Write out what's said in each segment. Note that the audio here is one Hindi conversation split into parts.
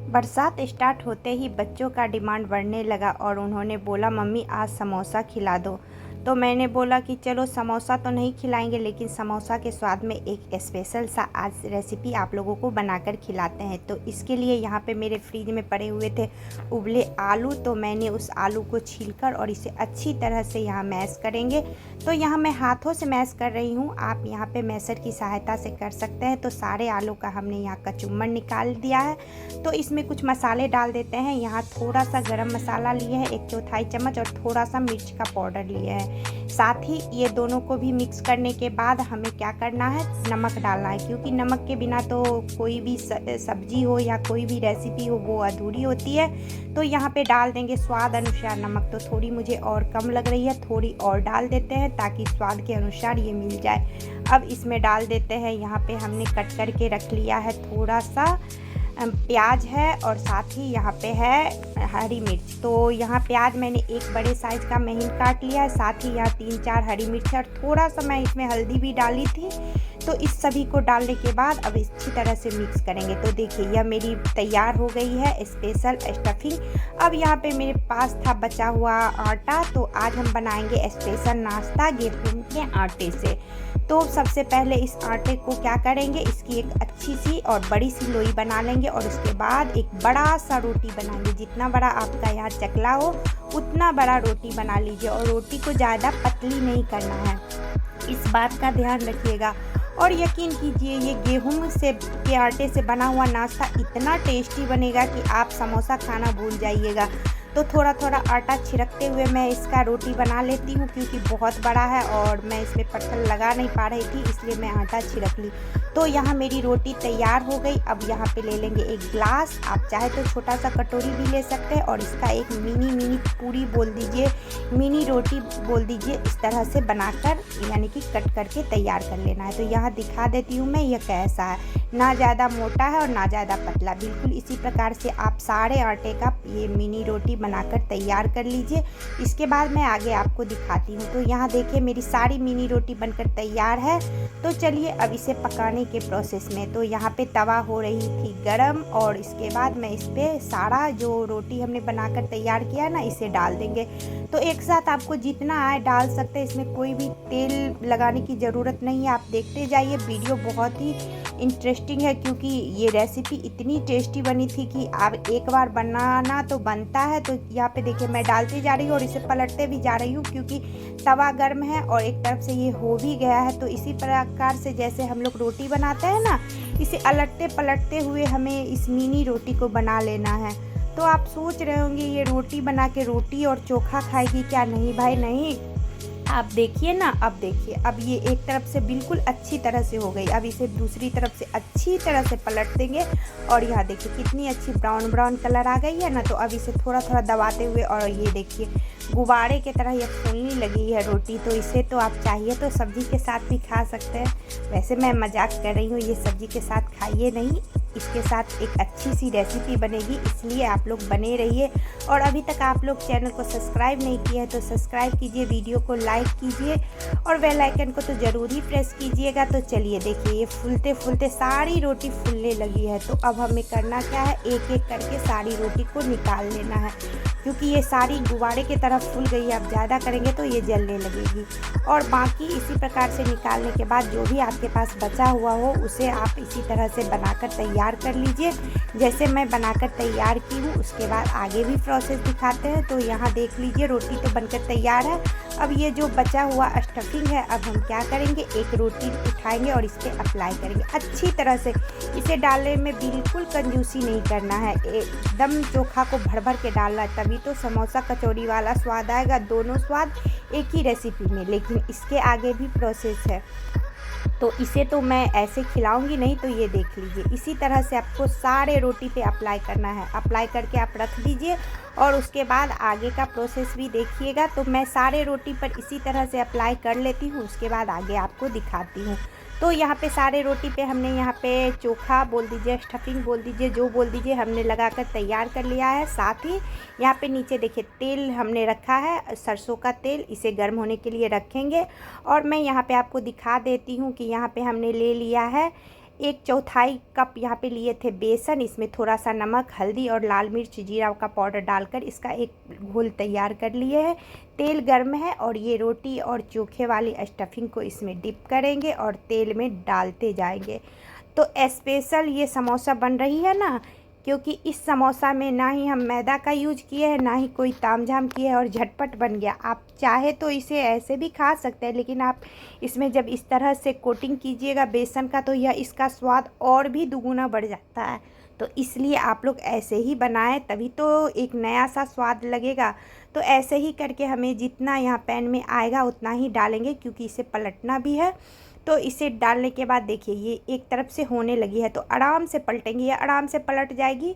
बरसात स्टार्ट होते ही बच्चों का डिमांड बढ़ने लगा और उन्होंने बोला मम्मी आज समोसा खिला दो। तो मैंने बोला कि चलो समोसा तो नहीं खिलाएंगे लेकिन समोसा के स्वाद में एक स्पेशल सा आज रेसिपी आप लोगों को बनाकर खिलाते हैं। तो इसके लिए यहाँ पे मेरे फ्रिज में पड़े हुए थे उबले आलू, तो मैंने उस आलू को छीलकर और इसे अच्छी तरह से यहाँ मैश करेंगे। तो यहाँ मैं हाथों से मैश कर रही हूँ, आप यहाँ पे मैशर की सहायता से कर सकते हैं। तो सारे आलू का हमने यहाँ कचुम्बर निकाल दिया है। तो इसमें कुछ मसाले डाल देते हैं। यहाँ थोड़ा सा गरम मसाला लिए है 1/4 चम्मच और थोड़ा सा मिर्च का पाउडर लिया है। साथ ही ये दोनों को भी मिक्स करने के बाद हमें क्या करना है, नमक डालना है, क्योंकि नमक के बिना तो कोई भी सब्जी हो या कोई भी रेसिपी हो वो अधूरी होती है। तो यहाँ पे डाल देंगे स्वाद अनुसार नमक। तो थोड़ी मुझे और कम लग रही है, थोड़ी और डाल देते हैं ताकि स्वाद के अनुसार ये मिल जाए। अब इसमें डाल देते हैं, यहाँ पे हमने कट करके रख लिया है थोड़ा सा प्याज है और साथ ही यहाँ पे है हरी मिर्च। तो यहाँ प्याज मैंने एक बड़े साइज़ का महीन काट लिया है, साथ ही यहाँ 3-4 हरी मिर्च और थोड़ा सा मैं इसमें हल्दी भी डाली थी। तो इस सभी को डालने के बाद अब अच्छी तरह से मिक्स करेंगे। तो देखिए यह मेरी तैयार हो गई है स्पेशल स्टफिंग। अब यहाँ पे मेरे पास था बचा हुआ आटा, तो आज हम बनाएंगे स्पेशल नाश्ता गेहूं के आटे से। तो सबसे पहले इस आटे को क्या करेंगे, इसकी एक अच्छी सी और बड़ी सी लोई बना लेंगे और उसके बाद एक बड़ा सा रोटी बनाएंगे। जितना बड़ा आपका यहाँ चकला हो उतना बड़ा रोटी बना लीजिए और रोटी को ज़्यादा पतली नहीं करना है, इस बात का ध्यान रखिएगा। और यकीन कीजिए ये गेहूं से के आटे से बना हुआ नाश्ता इतना टेस्टी बनेगा कि आप समोसा खाना भूल जाइएगा। तो थोड़ा थोड़ा आटा छिड़कते हुए मैं इसका रोटी बना लेती हूँ, क्योंकि बहुत बड़ा है और मैं इसमें पत्थर लगा नहीं पा रही थी, इसलिए मैं आटा छिड़क ली। तो यहाँ मेरी रोटी तैयार हो गई। अब यहाँ पे ले लेंगे एक ग्लास, आप चाहे तो छोटा सा कटोरी भी ले सकते हैं और इसका एक मिनी पूरी बोल दीजिए, मिनी रोटी बोल दीजिए, इस तरह से बनाकर यानी कि कट करके तैयार कर लेना है। तो यहाँ दिखा देती हूँ मैं यह कैसा है, ना ज़्यादा मोटा है और ना ज़्यादा पतला। बिल्कुल इसी प्रकार से आप सारे आटे का ये मिनी रोटी बनाकर तैयार कर लीजिए। इसके बाद मैं आगे आपको दिखाती हूँ। तो यहाँ देखिए मेरी सारी मिनी रोटी बनकर तैयार है। तो चलिए अब इसे पकाने के प्रोसेस में। तो यहाँ पे तवा हो रही थी गरम और इसके बाद मैं इस पर सारा जो रोटी हमने बनाकर तैयार किया ना इसे डाल देंगे। तो एक साथ आपको जितना आए डाल सकते हैं, इसमें कोई भी तेल लगाने की ज़रूरत नहीं है। आप देखते जाइए, वीडियो बहुत ही इंटरेस्टिंग है क्योंकि ये रेसिपी इतनी टेस्टी बनी थी कि आप एक बार बनाना तो बनता है। तो यहाँ पे देखिए मैं डालती जा रही हूँ और इसे पलटते भी जा रही हूँ क्योंकि तवा गर्म है और एक तरफ से ये हो भी गया है। तो इसी प्रकार से जैसे हम लोग रोटी बनाते हैं ना, इसे अलटते पलटते हुए हमें इस मिनी रोटी को बना लेना है। तो आप सोच रहे होंगे ये रोटी बना के रोटी और चोखा खाएगी क्या? नहीं भाई नहीं, आप देखिए ना। अब देखिए, अब ये एक तरफ से बिल्कुल अच्छी तरह से हो गई। अब इसे दूसरी तरफ से अच्छी तरह से पलट देंगे और यहाँ देखिए कितनी अच्छी ब्राउन ब्राउन कलर आ गई है ना। तो अब इसे थोड़ा थोड़ा दबाते हुए और ये देखिए गुब्बारे की तरह ये फूलने लगी है रोटी। तो इसे तो आप चाहिए तो सब्जी के साथ भी खा सकते हैं। वैसे मैं मजाक कर रही हूँ, ये सब्जी के साथ खाइए नहीं, इसके साथ एक अच्छी सी रेसिपी बनेगी, इसलिए आप लोग बने रहिए। और अभी तक आप लोग चैनल को सब्सक्राइब नहीं किया है तो सब्सक्राइब कीजिए, वीडियो को लाइक कीजिए और बेल आइकन को तो ज़रूर ही प्रेस कीजिएगा। तो चलिए देखिए ये फूलते फूलते सारी रोटी फूलने लगी है। तो अब हमें करना क्या है, एक एक करके सारी रोटी को निकाल लेना है, क्योंकि ये सारी गुब्बारे की तरफ फूल गई है। आप ज़्यादा करेंगे तो ये जलने लगेगी। और बाकी इसी प्रकार से निकालने के बाद जो भी आपके पास बचा हुआ हो उसे आप इसी तरह से बनाकर तैयार कर लीजिए, जैसे मैं बनाकर तैयार की हूँ। उसके बाद आगे भी प्रोसेस दिखाते हैं। तो यहाँ देख लीजिए रोटी तो बनकर तैयार है। अब ये जो बचा हुआ स्टफिंग है, अब हम क्या करेंगे, एक रोटी उठाएंगे और इस पर अप्लाई करेंगे अच्छी तरह से। इसे डालने में बिल्कुल कंजूसी नहीं करना है, एकदम चोखा को भर भर के डालना है, तभी तो समोसा कचौड़ी वाला स्वाद आएगा। दोनों स्वाद एक ही रेसिपी में, लेकिन इसके आगे भी प्रोसेस है। तो इसे तो मैं ऐसे खिलाऊंगी नहीं। तो ये देख लीजिए इसी तरह से आपको सारे रोटी पे अप्लाई करना है। अप्लाई करके आप रख दीजिए और उसके बाद आगे का प्रोसेस भी देखिएगा। तो मैं सारे रोटी पर इसी तरह से अप्लाई कर लेती हूँ, उसके बाद आगे आपको दिखाती हूँ। तो यहाँ पे सारे रोटी पे हमने यहाँ पे चोखा बोल दीजिए, स्टफिंग बोल दीजिए, जो बोल दीजिए, हमने लगाकर तैयार कर लिया है। साथ ही यहाँ पे नीचे देखिए तेल हमने रखा है, सरसों का तेल, इसे गर्म होने के लिए रखेंगे। और मैं यहाँ पे आपको दिखा देती हूँ कि यहाँ पे हमने ले लिया है 1 चौथाई कप यहाँ पे लिए थे बेसन, इसमें थोड़ा सा नमक, हल्दी और लाल मिर्च जीरा का पाउडर डालकर इसका एक घोल तैयार कर लिए है। तेल गर्म है और ये रोटी और चोखे वाली स्टफिंग को इसमें डिप करेंगे और तेल में डालते जाएंगे। तो स्पेशल ये समोसा बन रही है ना, क्योंकि इस समोसा में ना ही हम मैदा का यूज किए हैं, ना ही कोई तामझाम किए है और झटपट बन गया। आप चाहे तो इसे ऐसे भी खा सकते हैं, लेकिन आप इसमें जब इस तरह से कोटिंग कीजिएगा बेसन का तो यह इसका स्वाद और भी दुगुना बढ़ जाता है। तो इसलिए आप लोग ऐसे ही बनाएं, तभी तो एक नया सा स्वाद लगेगा। तो ऐसे ही करके हमें जितना यहाँ पैन में आएगा उतना ही डालेंगे, क्योंकि इसे पलटना भी है। तो इसे डालने के बाद देखिए ये एक तरफ से होने लगी है, तो आराम से पलटेंगे, ये आराम से पलट जाएगी।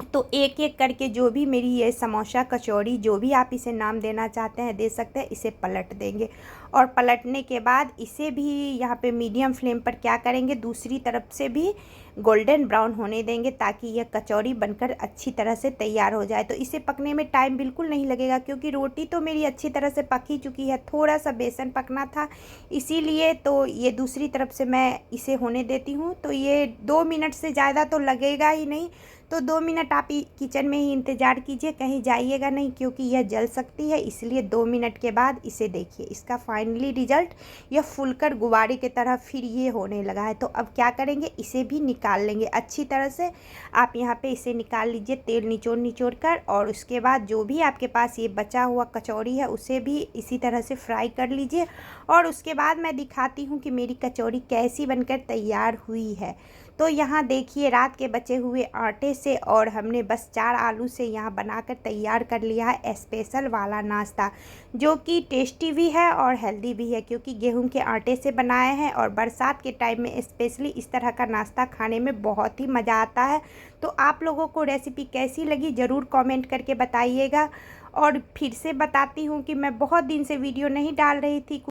तो एक एक करके जो भी मेरी ये समोसा कचौड़ी जो भी आप इसे नाम देना चाहते हैं दे सकते हैं, इसे पलट देंगे। और पलटने के बाद इसे भी यहाँ पे मीडियम फ्लेम पर क्या करेंगे, दूसरी तरफ से भी गोल्डन ब्राउन होने देंगे, ताकि यह कचौड़ी बनकर अच्छी तरह से तैयार हो जाए। तो इसे पकने में टाइम बिल्कुल नहीं लगेगा, क्योंकि रोटी तो मेरी अच्छी तरह से पक ही चुकी है, थोड़ा सा बेसन पकना था इसीलिए। तो ये दूसरी तरफ से मैं इसे होने देती हूँ। तो ये 2 मिनट से ज़्यादा तो लगेगा ही नहीं, तो 2 मिनट आप किचन में ही इंतज़ार कीजिए, कहीं जाइएगा नहीं, क्योंकि यह जल सकती है। इसलिए 2 मिनट के बाद इसे देखिए, इसका फाइनली रिजल्ट यह फूलकर गुब्बारे की तरह फिर ये होने लगा है। तो अब क्या करेंगे, इसे भी निकाल लेंगे अच्छी तरह से। आप यहाँ पे इसे निकाल लीजिए तेल निचोड़ निचोड़ कर, और उसके बाद जो भी आपके पास ये बचा हुआ कचौड़ी है उसे भी इसी तरह से फ्राई कर लीजिए। और उसके बाद मैं दिखाती हूँ कि मेरी कचौड़ी कैसी बनकर तैयार हुई है। तो यहाँ देखिए रात के बचे हुए आटे से और हमने बस 4 आलू से यहाँ बनाकर तैयार कर लिया है स्पेशल वाला नाश्ता, जो कि टेस्टी भी है और हेल्दी भी है, क्योंकि गेहूं के आटे से बनाए हैं। और बरसात के टाइम में स्पेशली इस तरह का नाश्ता खाने में बहुत ही मज़ा आता है। तो आप लोगों को रेसिपी कैसी लगी ज़रूर कमेंट करके बताइएगा। और फिर से बताती हूँ कि मैं बहुत दिन से वीडियो नहीं डाल रही थी।